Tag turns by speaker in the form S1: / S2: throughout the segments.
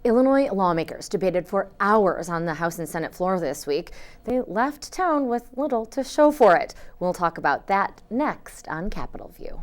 S1: Illinois lawmakers debated for hours on the House and Senate floor this week. They left town with little to show for it. We'll talk about that next on Capitol View.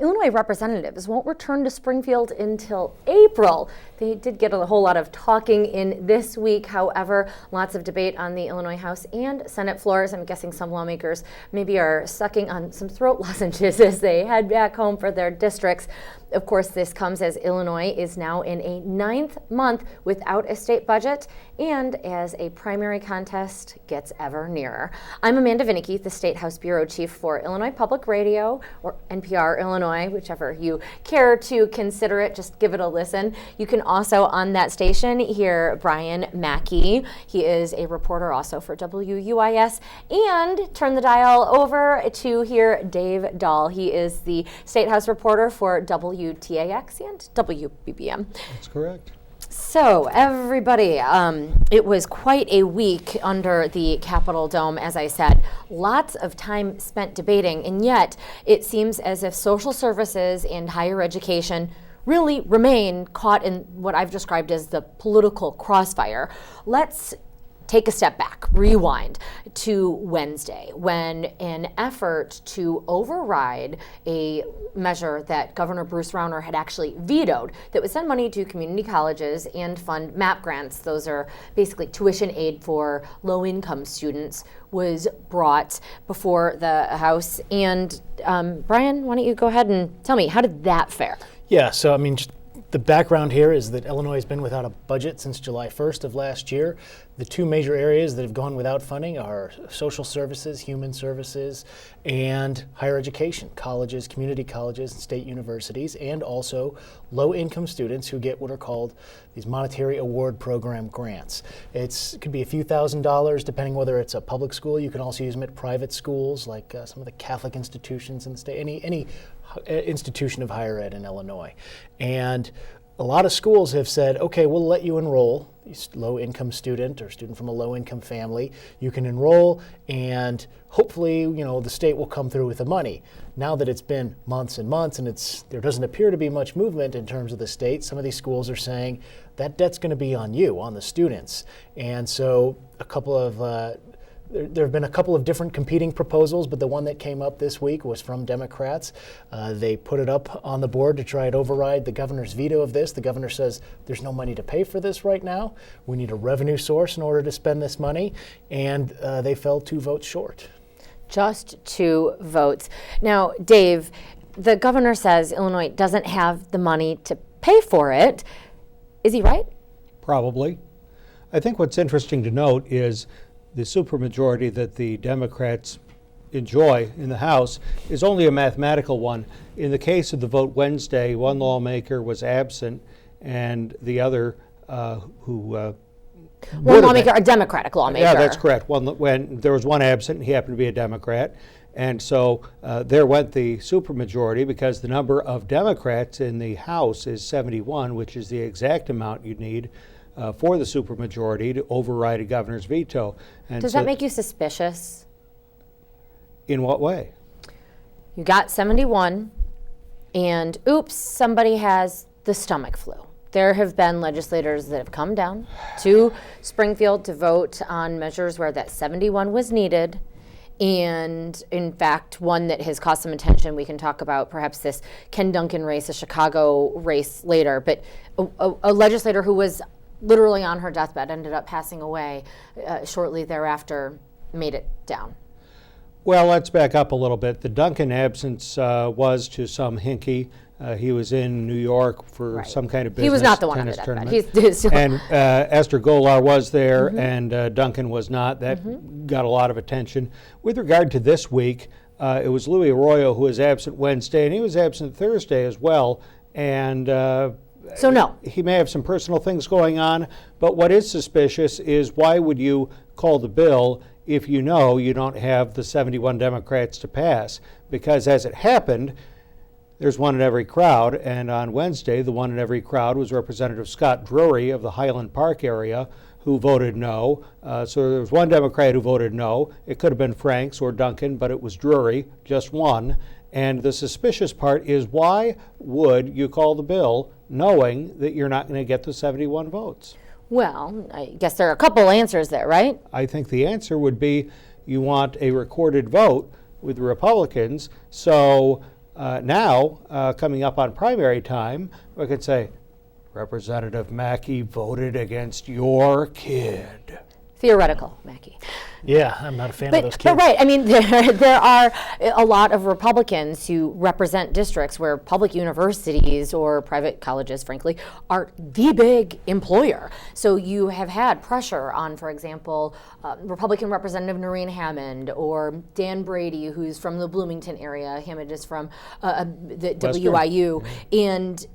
S1: Illinois representatives won't return to Springfield until April. They did get a whole lot of talking in this week. However, lots of debate on the Illinois House and Senate floors. I'm guessing some lawmakers maybe are sucking on some throat lozenges as they head back home for their districts. Of course, this comes as Illinois is now in a 9th month without a state budget and as a primary contest gets ever nearer. I'm Amanda Vinicky, the State House Bureau Chief for Illinois Public Radio, or NPR Illinois, whichever you care to consider it. Just give it a listen. You can also on that station hear Brian Mackey. He is a reporter also for WUIS, and turn the dial over to hear Dave Dahl. He is the State House reporter for WTAX and WBBM.
S2: That's correct.
S1: So everybody, it was quite a week under the Capitol Dome, as I said. Lots of time spent debating, and yet it seems as if social services and higher education really remain caught in what I've described as the political crossfire. Let's take a step back, rewind to Wednesday, when an effort to override a measure that Governor Bruce Rauner had actually vetoed that would send money to community colleges and fund MAP grants, those are basically tuition aid for low-income students, was brought before the House. And Brian, why don't you go ahead and tell me, how did that fare?
S2: Yeah, so I mean, the background here is that Illinois has been without a budget since July 1st of last year. The two major areas that have gone without funding are social services, human services, and higher education, colleges, community colleges, and state universities, and also low-income students who get what are called these monetary award program grants. It could be a few $1,000s depending whether it's a public school. You can also use them at private schools like some of the Catholic institutions in the state, any institution of higher ed in Illinois. And a lot of schools have said, okay, we'll let you enroll, low-income student or student from a low-income family. You can enroll, and hopefully, the state will come through with the money. Now that it's been months and months, and there doesn't appear to be much movement in terms of the state, some of these schools are saying that debt's going to be on you, on the students. And so there have been a couple of different competing proposals, but the one that came up this week was from Democrats. They put it up on the board to try and override the governor's veto of this. The governor says there's no money to pay for this right now. We need a revenue source in order to spend this money, and they fell 2 votes short.
S1: Just 2 votes. Now, Dave, the governor says Illinois doesn't have the money to pay for it. Is he right?
S3: Probably. I think what's interesting to note is the supermajority that the Democrats enjoy in the House is only a mathematical one. In the case of the vote Wednesday, one lawmaker was absent, and the other
S1: one lawmaker, a Democratic lawmaker.
S3: Yeah, that's correct. When there was one absent, he happened to be a Democrat. And so there went the supermajority because the number of Democrats in the House is 71, which is the exact amount you need for the supermajority to override a governor's veto. And
S1: does that make you suspicious?
S3: In what way?
S1: You got 71, and oops, somebody has the stomach flu. There have been legislators that have come down to Springfield to vote on measures where that 71 was needed. And in fact, one that has caused some attention, we can talk about perhaps this Ken Duncan race, a Chicago race later, but a legislator who was literally on her deathbed, ended up passing away shortly thereafter, made it down.
S3: Well, let's back up a little bit. The Duncan absence was to some hinky. He was in New York for some kind of business.
S1: He was not the one on the deathbed.
S3: And Esther Golar was there, and Duncan was not. That got a lot of attention. With regard to this week, it was Louis Arroyo who was absent Wednesday, and he was absent Thursday as well. And
S1: so no.
S3: He may have some personal things going on, but what is suspicious is why would you call the bill if you know you don't have the 71 Democrats to pass? Because as it happened, there's one in every crowd. And on Wednesday, the one in every crowd was Representative Scott Drury of the Highland Park area, who voted no. So there was one Democrat who voted no. It could have been Franks or Duncan, but it was Drury, just one. And the suspicious part is, why would you call the bill knowing that you're not going to get the 71 votes?
S1: Well, I guess there are a couple answers there, right?
S3: I think the answer would be you want a recorded vote with the Republicans. So now, coming up on primary time, we could say, Representative Mackey voted against your kid.
S1: Theoretical, Mackey.
S2: Yeah, I'm not a fan of those kids.
S1: But right, I mean, there are a lot of Republicans who represent districts where public universities or private colleges, frankly, are the big employer. So you have had pressure on, for example, Republican Representative Noreen Hammond or Dan Brady, who's from the Bloomington area. Hammond is from the WIU. And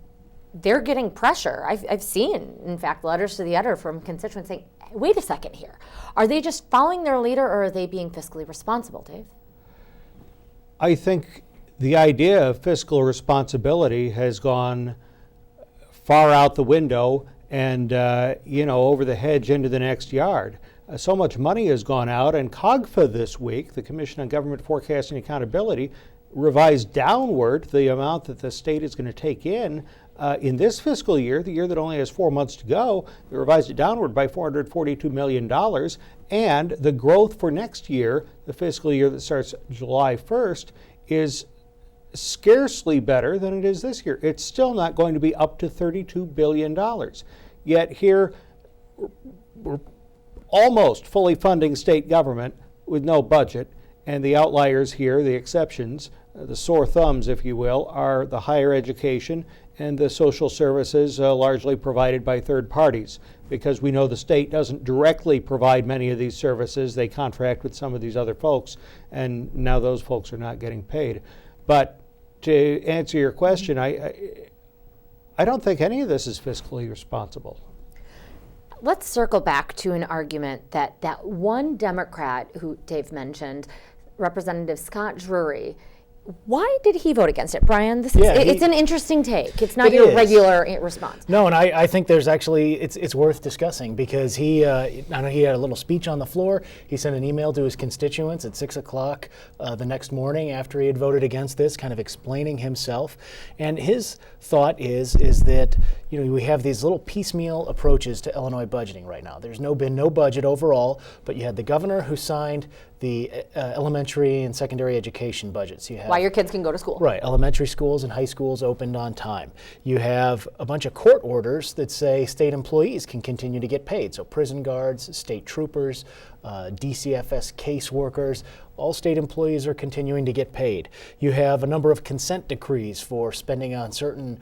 S1: they're getting pressure. I've seen, in fact, letters to the editor from constituents saying, wait a second here. Are they just following their leader, or are they being fiscally responsible, Dave?
S3: I think the idea of fiscal responsibility has gone far out the window and, over the hedge into the next yard. So much money has gone out, and COGFA this week, the Commission on Government Forecasting and Accountability, revised downward the amount that the state is going to take in this fiscal year, the year that only has 4 months to go. They revised it downward by $442 million. And the growth for next year, the fiscal year that starts July 1st, is scarcely better than it is this year. It's still not going to be up to $32 billion. Yet here, we're almost fully funding state government with no budget. And the outliers here, the exceptions, the sore thumbs, if you will, are the higher education and the social services largely provided by third parties, because we know the state doesn't directly provide many of these services. They contract with some of these other folks, and now those folks are not getting paid. But to answer your question, I don't think any of this is fiscally responsible.
S1: Let's circle back to an argument that one Democrat who Dave mentioned, Representative Scott Drury, why did he vote against it, Brian? It's an interesting take. It's not your regular response.
S2: No, and I think there's actually, it's worth discussing, because he had a little speech on the floor. He sent an email to his constituents at 6 o'clock the next morning after he had voted against this, kind of explaining himself. And his thought is that we have these little piecemeal approaches to Illinois budgeting right now. There's been no budget overall, but you had the governor who signed the elementary and secondary education budgets. You have,
S1: why your kids can go to school.
S2: Right, elementary schools and high schools opened on time. You have a bunch of court orders that say state employees can continue to get paid. So prison guards, state troopers, DCFS caseworkers, all state employees are continuing to get paid. You have a number of consent decrees for spending on certain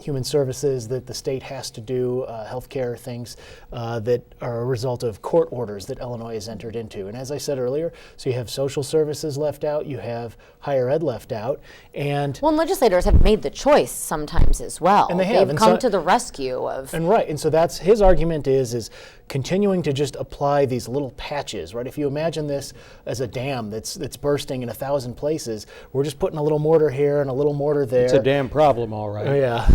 S2: human services that the state has to do, healthcare things that are a result of court orders that Illinois has entered into. And as I said earlier, so you have social services left out, you have higher ed left out, and
S1: legislators have made the choice sometimes as well.
S2: And they've
S1: come to the rescue of.
S2: And right, and so that's his argument is continuing to just apply these little patches, right? If you imagine this as a dam that's bursting in 1,000 places, we're just putting a little mortar here and a little mortar there.
S3: It's a damn problem, all right.
S2: Oh, yeah.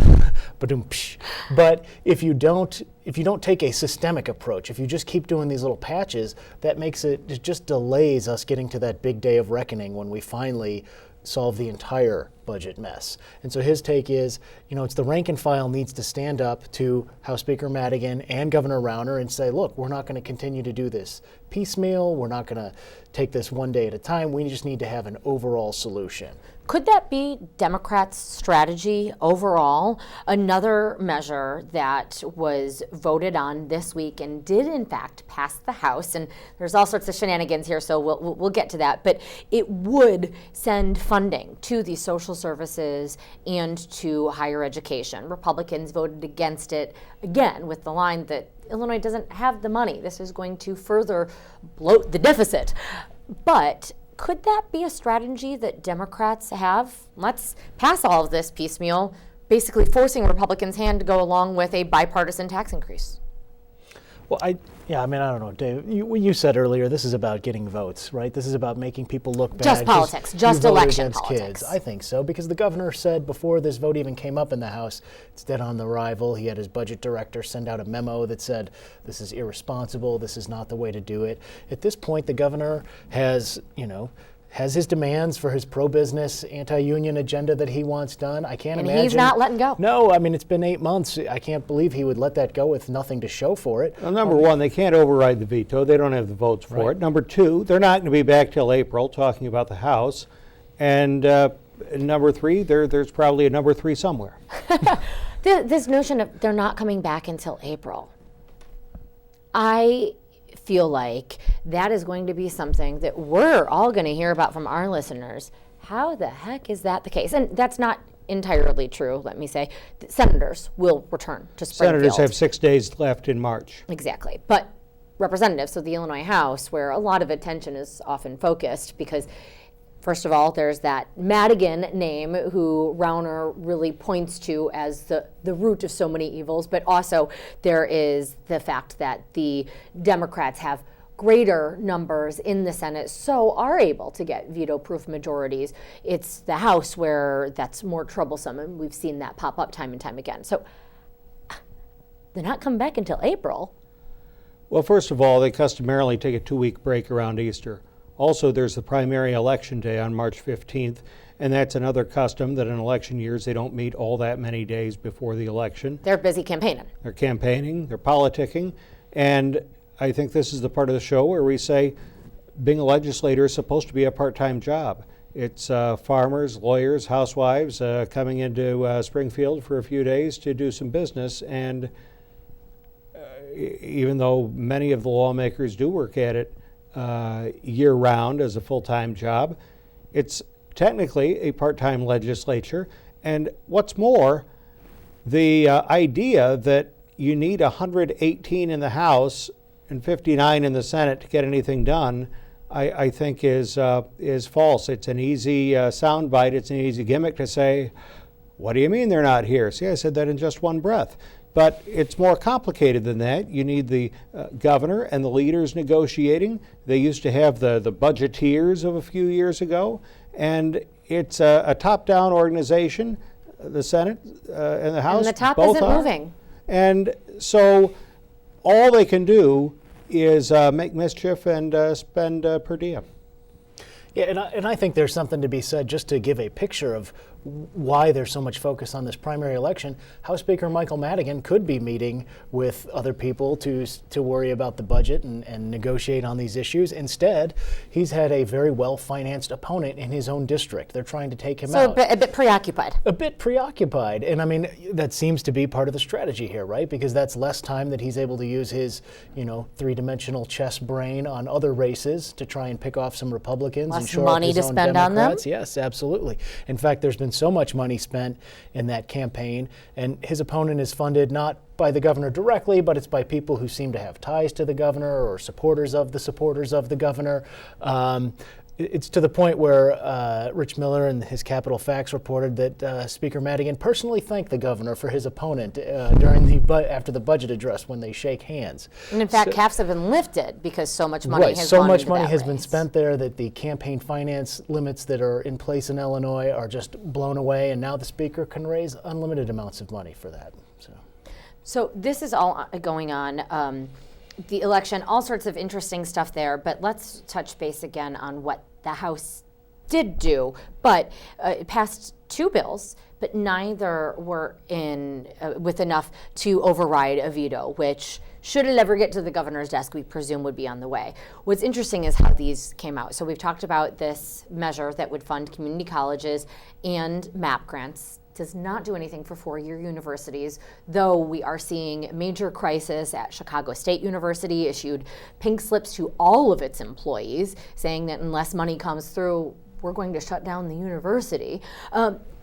S2: But if you don't take a systemic approach, if you just keep doing these little patches, it just delays us getting to that big day of reckoning when we finally solve the entire budget mess. And so his take is, it's the rank and file needs to stand up to House Speaker Madigan and Governor Rauner and say, look, we're not going to continue to do this piecemeal. We're not going to take this one day at a time. We just need to have an overall solution.
S1: Could that be Democrats' strategy overall? Another measure that was voted on this week and did in fact pass the House, and there's all sorts of shenanigans here, so we'll get to that, but it would send funding to the social services and to higher education. Republicans voted against it, again, with the line that Illinois doesn't have the money. This is going to further bloat the deficit. But could that be a strategy that Democrats have? Let's pass all of this piecemeal, basically forcing Republicans' hand to go along with a bipartisan tax increase.
S2: Well, I don't know, Dave. You said earlier this is about getting votes, right? This is about making people look bad.
S1: Just politics, just
S2: you voted
S1: election
S2: against
S1: politics.
S2: Kids. I think so, because the governor said before this vote even came up in the House, it's dead on arrival. He had his budget director send out a memo that said this is irresponsible. This is not the way to do it. At this point, the governor has his demands for his pro-business, anti-union agenda that he wants done. I can't imagine.
S1: And he's not letting go.
S2: No, I mean, it's been 8 months. I can't believe he would let that go with nothing to show for it.
S3: Well, number one, they can't override the veto. They don't have the votes for
S2: Right.
S3: it. Number two, they're not going to be back till April talking about the House. And number three, there's probably a number three somewhere.
S1: This notion of they're not coming back until April, I feel like that is going to be something that we're all going to hear about from our listeners. How the heck is that the case? And that's not entirely true, let me say. The senators will return to Springfield.
S3: Senators have 6 days left in March.
S1: Exactly. But representatives, so the Illinois House, where a lot of attention is often focused, because first of all, there's that Madigan name who Rauner really points to as the root of so many evils, but also there is the fact that the Democrats have greater numbers in the Senate, so are able to get veto-proof majorities. It's the House where that's more troublesome, and we've seen that pop up time and time again. So they're not coming back until April.
S3: Well, first of all, they customarily take a 2-week break around Easter. Also, there's the primary election day on March 15th, and that's another custom that in election years they don't meet all that many days before the election.
S1: They're busy campaigning.
S3: They're campaigning, they're politicking, and I think this is the part of the show where we say being a legislator is supposed to be a part-time job. It's farmers, lawyers, housewives coming into Springfield for a few days to do some business, and even though many of the lawmakers do work at it year-round as a full-time job, it's technically a part-time legislature. And what's more, the idea that you need 118 in the House and 59 in the Senate to get anything done, I think is false. It's an easy soundbite. It's an easy gimmick to say, what do you mean they're not here? See, I said that in just one breath. But it's more complicated than that. You need the governor and the leaders negotiating. They used to have the budgeteers of a few years ago, and it's a top-down organization. The Senate and the House,
S1: And the top
S3: both
S1: isn't
S3: are.
S1: moving.
S3: And so all they can do is make mischief and spend per diem.
S2: Yeah, and I think there's something to be said just to give a picture of why there's so much focus on this primary election. House Speaker Michael Madigan could be meeting with other people to worry about the budget and negotiate on these issues. Instead, he's had a very well-financed opponent in his own district. They're trying to take him out.
S1: So a bit preoccupied.
S2: A bit preoccupied. And I mean, that seems to be part of the strategy here, right? Because that's less time that he's able to use his, three-dimensional chess brain on other races to try and pick off some Republicans and
S1: Less
S2: shore
S1: money
S2: up his
S1: to
S2: own
S1: spend on them?
S2: Democrats. Yes, absolutely. In fact, there's been so much money spent in that campaign, and his opponent is funded not by the governor directly, but it's by people who seem to have ties to the governor or supporters of the governor. It's to the point where Rich Miller and his Capitol Facts reported that Speaker Madigan personally thanked the governor for his opponent after the budget address when they shake hands.
S1: And in fact, caps have been lifted because so much money has
S2: so
S1: gone
S2: much
S1: into
S2: money
S1: that
S2: has been
S1: race.
S2: spent there that the campaign finance limits that are in place in Illinois are just blown away, and now the speaker can raise unlimited amounts of money for that.
S1: So this is all going on. The election, all sorts of interesting stuff there, but let's touch base again on what the House did do. But it passed 2 bills, but neither were in with enough to override a veto, which, should it ever get to the governor's desk, we presume would be on the way. What's interesting is how these came out. So we've talked about this measure that would fund community colleges and MAP grants. Does not do anything for 4-year universities, though we are seeing major crisis at Chicago State University, issued pink slips to all of its employees saying that unless money comes through, we're going to shut down the university.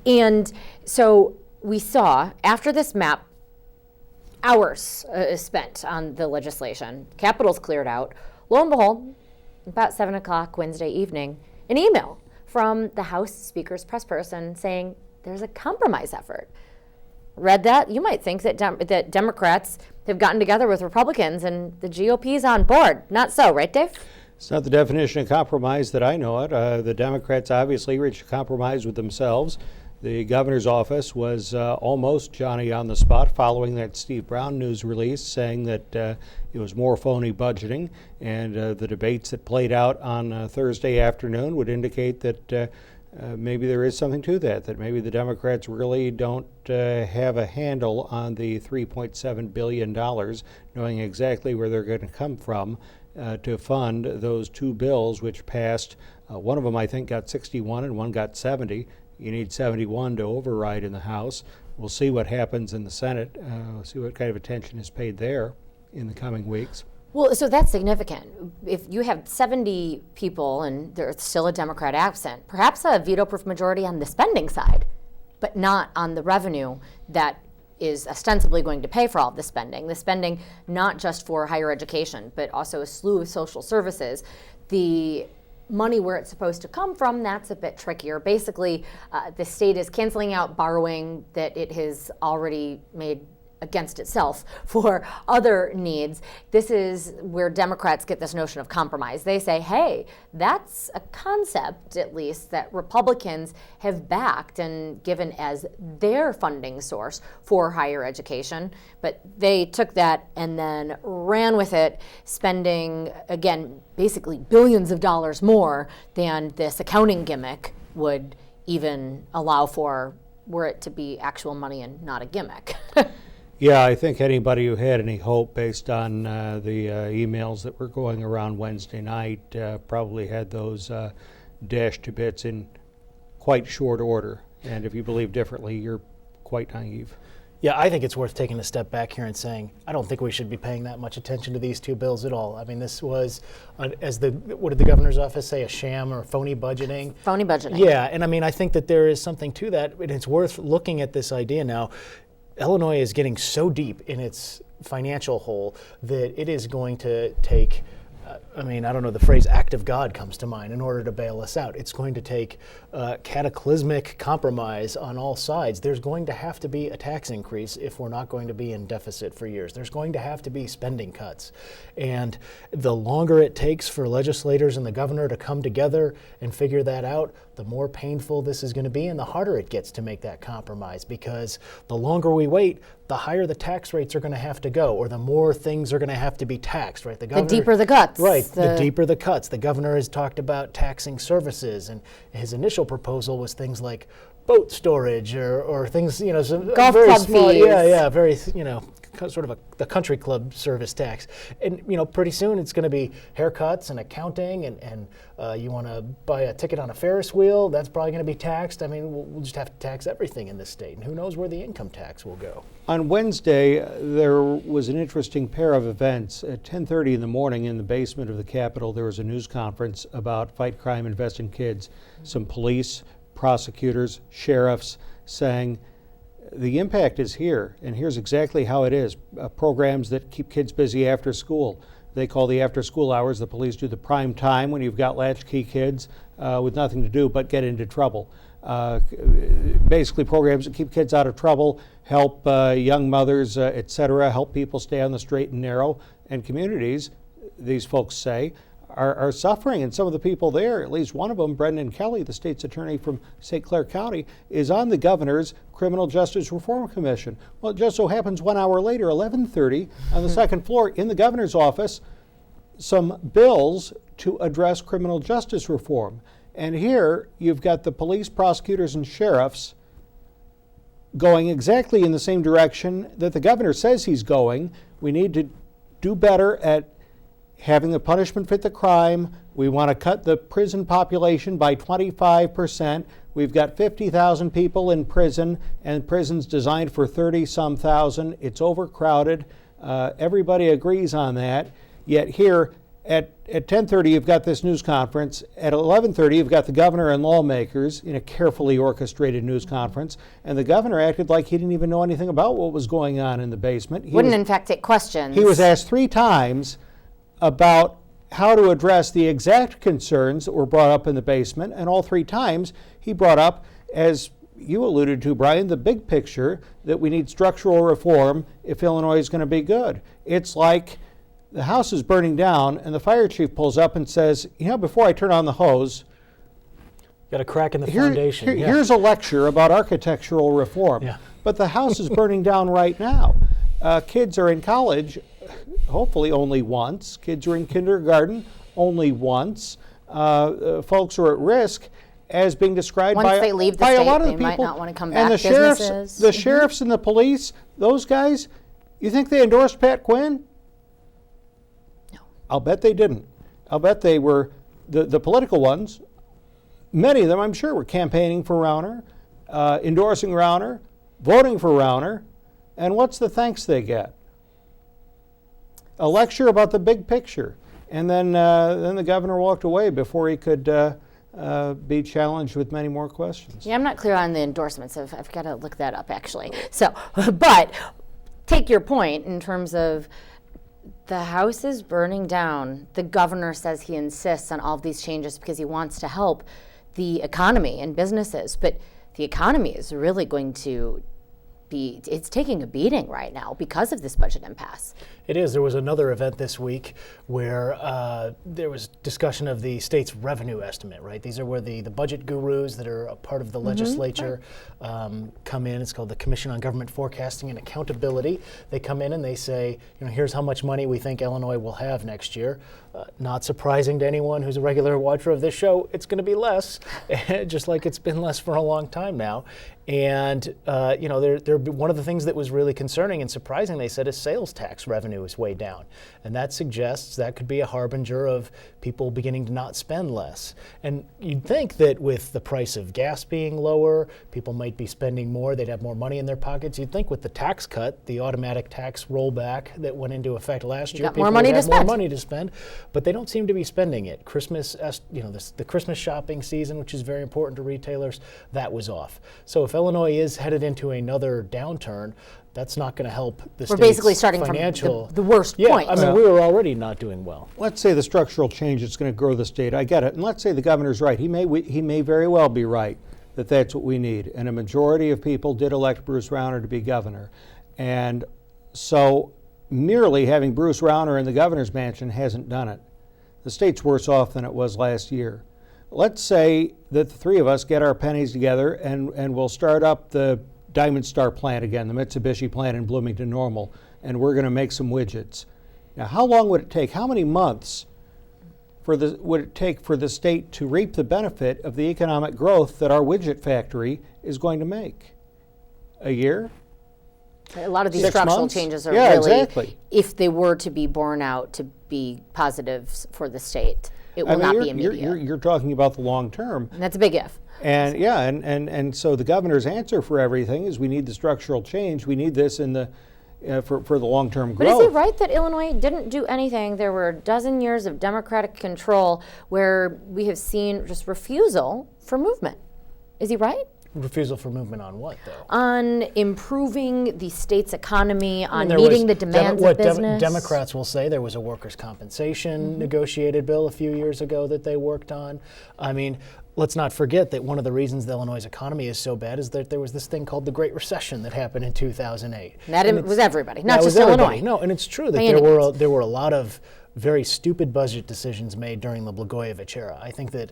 S1: And so we saw, after this map, hours spent on the legislation, Capitol's cleared out. Lo and behold, about 7 o'clock Wednesday evening, an email from the House Speaker's press person saying, there's a compromise effort. read that, you might think that that Democrats have gotten together with Republicans and the GOP is on board. Not so, right, Dave?
S3: It's not the definition of compromise that I know it. The Democrats obviously reached a compromise with themselves. The governor's office was almost Johnny on the spot following that Steve Brown news release saying that it was more phony budgeting, and the debates that played out on Thursday afternoon would indicate that maybe there is something to that maybe the Democrats really don't have a handle on the $3.7 billion, knowing exactly where they're going to come from to fund those two bills which passed. One of them, I think, got 61 and one got 70. You need 71 to override in the House. We'll see what happens in the Senate. We'll see what kind of attention is paid there in the coming weeks.
S1: Well, so that's significant. If you have 70 people and there's still a Democrat absent, perhaps a veto-proof majority on the spending side, but not on the revenue that is ostensibly going to pay for all of the spending. The spending not just for higher education, but also a slew of social services. The money where it's supposed to come from, that's a bit trickier. Basically, the state is canceling out borrowing that it has already made against itself for other needs. This is where Democrats get this notion of compromise. They say, hey, that's a concept, at least, that Republicans have backed and given as their funding source for higher education. But they took that and then ran with it, spending, again, basically billions of dollars more than this accounting gimmick would even allow for, were it to be actual money and not a gimmick.
S3: Yeah, I think anybody who had any hope based on the emails that were going around Wednesday night probably had those dashed to bits in quite short order. And if you believe differently, you're quite naive.
S2: Yeah, I think it's worth taking a step back here and saying, I don't think we should be paying that much attention to these two bills at all. I mean, this was, what did the governor's office say, a sham or phony budgeting?
S1: Phony budgeting.
S2: Yeah, and I mean, I think that there is something to that, and it's worth looking at this idea now. Illinois is getting so deep in its financial hole that it is going to take, I don't know, the phrase act of God comes to mind in order to bail us out. It's going to take cataclysmic compromise on all sides. There's going to have to be a tax increase if we're not going to be in deficit for years. There's going to have to be spending cuts. And the longer it takes for legislators and the governor to come together and figure that out, the more painful this is going to be and the harder it gets to make that compromise, because the longer we wait, the higher the tax rates are going to have to go, or the more things are going to have to be taxed, right?
S1: The deeper the cuts.
S2: Right, the deeper the cuts. The governor has talked about taxing services, and his initial proposal was things like boat storage or things, some
S1: golf
S2: very
S1: club
S2: small,
S1: fees.
S2: very, sort of the country club service tax. And, pretty soon it's going to be haircuts and accounting, and you want to buy a ticket on a Ferris wheel, that's probably going to be taxed. I mean, we'll just have to tax everything in this state, and who knows where the income tax will go.
S3: On Wednesday, there was an interesting pair of events. At 10:30 in the morning in the basement of the Capitol, there was a news conference about fight crime, invest in kids. Some police, prosecutors, sheriffs saying the impact is here, and here's exactly how it is. Programs that keep kids busy after school. They call the after school hours. The police do the prime time when you've got latchkey kids with nothing to do but get into trouble. Basically programs that keep kids out of trouble, help young mothers, et cetera, help people stay on the straight and narrow. And communities, these folks say, are suffering. And some of the people there, at least one of them, Brendan Kelly, the state's attorney from St. Clair County, is on the governor's Criminal Justice Reform Commission. Well, it just so happens 1 hour later, 11:30, on the second floor in the governor's office, some bills to address criminal justice reform. And here you've got the police, prosecutors, and sheriffs going exactly in the same direction that the governor says he's going. We need to do better at having the punishment fit the crime. We want to cut the prison population by 25%. We've got 50,000 people in prison, and prison's designed for 30-some thousand. It's overcrowded. Everybody agrees on that. Yet here at 10:30, you've got this news conference. At 11:30, you've got the governor and lawmakers in a carefully orchestrated news conference. And the governor acted like he didn't even know anything about what was going on in the basement.
S1: In fact, take questions.
S3: He was asked 3 times about how to address the exact concerns that were brought up in the basement, and all 3 times he brought up, as you alluded to, Brian, the big picture that we need structural reform if Illinois is going to be good. It's like the house is burning down and the fire chief pulls up and says, before I turn on the hose,
S2: Got a crack in the foundation.
S3: Here's a lecture about architectural reform.
S2: Yeah.
S3: But the house is burning down right now. Kids are in college, hopefully only once. Kids are in kindergarten only once. Folks are at risk, as being described
S1: Once
S3: by,
S1: they leave the
S3: by a
S1: state,
S3: lot of
S1: they
S3: the people.
S1: might not want to come
S3: and
S1: back.
S3: the sheriffs and the police, those guys, you think they endorsed Pat Quinn?
S1: No.
S3: I'll bet they didn't. I'll bet they were, the political ones, many of them I'm sure were campaigning for Rauner, endorsing Rauner, voting for Rauner, and what's the thanks they get? A lecture about the big picture. And then the governor walked away before he could be challenged with many more questions.
S1: Yeah, I'm not clear on the endorsements. I've got to look that up, actually. So, but take your point in terms of the house is burning down. The governor says he insists on all of these changes because he wants to help the economy and businesses. But the economy is really going to it's taking a beating right now because of this budget impasse.
S2: It is. There was another event this week where there was discussion of the state's revenue estimate, right? These are where the budget gurus that are a part of the legislature come in. It's called the Commission on Government Forecasting and Accountability. They come in and they say, here's how much money we think Illinois will have next year. Not surprising to anyone who's a regular watcher of this show, it's going to be less, just like it's been less for a long time now. And one of the things that was really concerning and surprising, they said, is sales tax revenue is way down. And that suggests that could be a harbinger of people beginning to not spend less. And you'd think that with the price of gas being lower, people might be spending more, they'd have more money in their pockets. You'd think with the tax cut, the automatic tax rollback that went into effect last year, people would have more money to spend. But they don't seem to be spending it. Christmas, the Christmas shopping season, which is very important to retailers, that was off. So if Illinois is headed into another downturn, that's not going to help the state's
S1: We're basically starting
S2: financial.
S1: from the worst point.
S2: I mean, we were already not doing well.
S3: Let's say the structural change is going to grow the state. I get it. And let's say the governor's right. He may very well be right that that's what we need. And a majority of people did elect Bruce Rauner to be governor. And so merely having Bruce Rauner in the governor's mansion hasn't done it. The state's worse off than it was last year. Let's say that the three of us get our pennies together and we'll start up the Diamond Star plant again, the Mitsubishi plant in Bloomington Normal, and we're going to make some widgets. Now, how long would it take? How many months would it take for the state to reap the benefit of the economic growth that our widget factory is going to make? A year?
S1: A lot of these
S3: 6
S1: structural
S3: months?
S1: changes are
S3: Yeah,
S1: really,
S3: exactly.
S1: if they were to be borne out to be positives for the state, it will not be immediate.
S3: You're talking about the long term.
S1: And that's a big if.
S3: And yeah, and so the governor's answer for everything is we need the structural change. We need this in the for the long-term growth.
S1: But is he right that Illinois didn't do anything? There were a dozen years of Democratic control where we have seen just refusal for movement. Is he right?
S2: Refusal for movement on what, though?
S1: On improving the state's economy, on meeting the demands of business.
S2: Democrats will say there was a workers' compensation negotiated bill a few years ago that they worked on. I mean, let's not forget that one of the reasons the Illinois economy is so bad is that there was this thing called the Great Recession that happened in 2008.
S1: That was everybody, not just Illinois.
S2: No, and it's true that there were a lot of very stupid budget decisions made during the Blagojevich era. I think that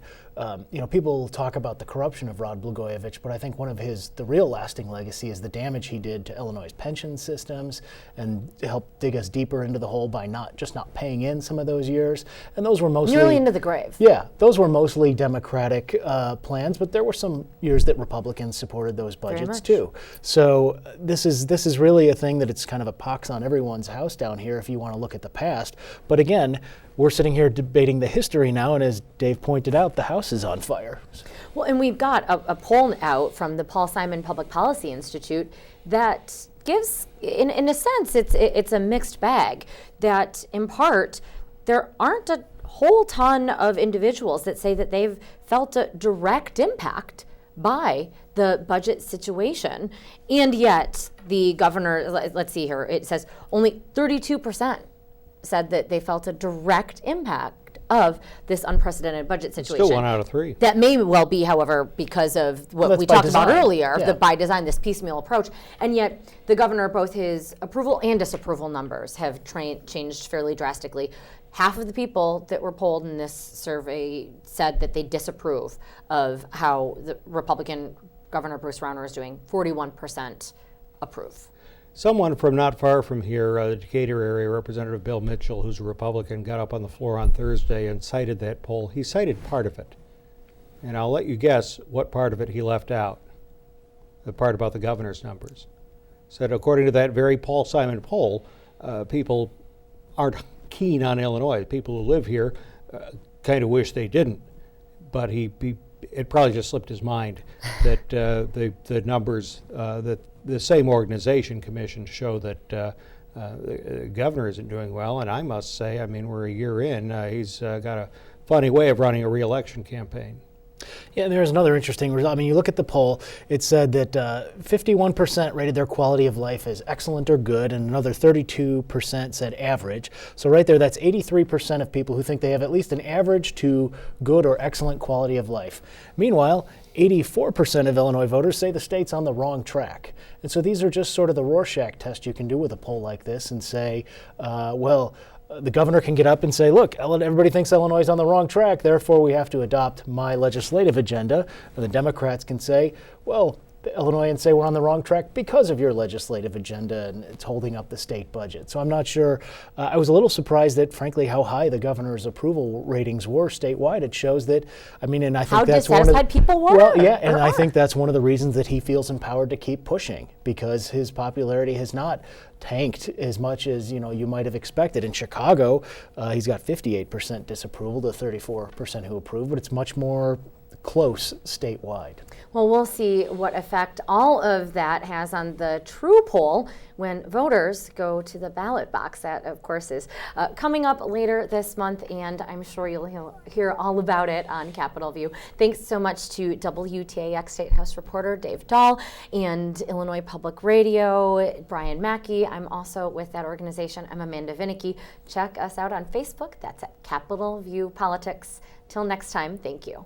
S2: people talk about the corruption of Rod Blagojevich, but I think one of the real lasting legacy is the damage he did to Illinois' pension systems and helped dig us deeper into the hole by not paying in some of those years. And those were mostly
S1: nearly into the grave.
S2: Yeah, those were mostly Democratic plans, but there were some years that Republicans supported those budgets too. So this is really a thing that it's kind of a pox on everyone's house down here if you want to look at the past. But again, we're sitting here debating the history now, and as Dave pointed out, the house is on fire.
S1: Well, and we've got a poll out from the Paul Simon Public Policy Institute that gives, in a sense, it's a mixed bag. That in part, there aren't a whole ton of individuals that say that they've felt a direct impact by the budget situation, and yet the governor, let's see here, it says only 32% said that they felt a direct impact of this unprecedented budget situation.
S3: Still 1 out of 3.
S1: That may well be, however, because of what
S2: that's
S1: we
S2: by
S1: talked about
S2: design.
S1: earlier,
S2: Yeah.
S1: the by design, this piecemeal approach. And yet the governor, both his approval and disapproval numbers have changed fairly drastically. Half of the people that were polled in this survey said that they disapprove of how the Republican Governor Bruce Rauner is doing. 41% approve.
S3: Someone from not far from here, the Decatur area, Representative Bill Mitchell, who's a Republican, got up on the floor on Thursday and cited that poll. He cited part of it. And I'll let you guess what part of it he left out. The part about the governor's numbers. Said according to that very Paul Simon poll, people aren't keen on Illinois. People who live here kind of wish they didn't. But it probably just slipped his mind that the numbers that the same organization commission show that the governor isn't doing well. And I must say, I mean, we're a year in. He's got a funny way of running a re-election campaign.
S2: Yeah, and there's another interesting result. I mean, you look at the poll, it said that 51% rated their quality of life as excellent or good, and another 32% said average. So right there, that's 83% of people who think they have at least an average to good or excellent quality of life. Meanwhile, 84% of Illinois voters say the state's on the wrong track. And so these are just sort of the Rorschach test you can do with a poll like this and say, the governor can get up and say, look, everybody thinks Illinois is on the wrong track, therefore we have to adopt my legislative agenda. And the Democrats can say, well, the Illinoisans say we're on the wrong track because of your legislative agenda and it's holding up the state budget. So I'm not sure. I was a little surprised at, frankly, how high the governor's approval ratings were statewide. It shows that, I mean, and I think
S1: How
S2: that's one of
S1: dissatisfied people were.
S2: Well, yeah, and I think that's one of the reasons that he feels empowered to keep pushing, because his popularity has not tanked as much as you might have expected. In Chicago, he's got 58% disapproval to 34% who approve, but it's much more close statewide.
S1: Well, we'll see what effect all of that has on the true poll when voters go to the ballot box. That, of course, is coming up later this month, and I'm sure you'll hear all about it on Capitol View. Thanks so much to WTAX State House reporter Dave Dahl and Illinois Public Radio, Brian Mackey. I'm also with that organization. I'm Amanda Vinicky. Check us out on Facebook. That's at Capitol View Politics. Till next time, thank you.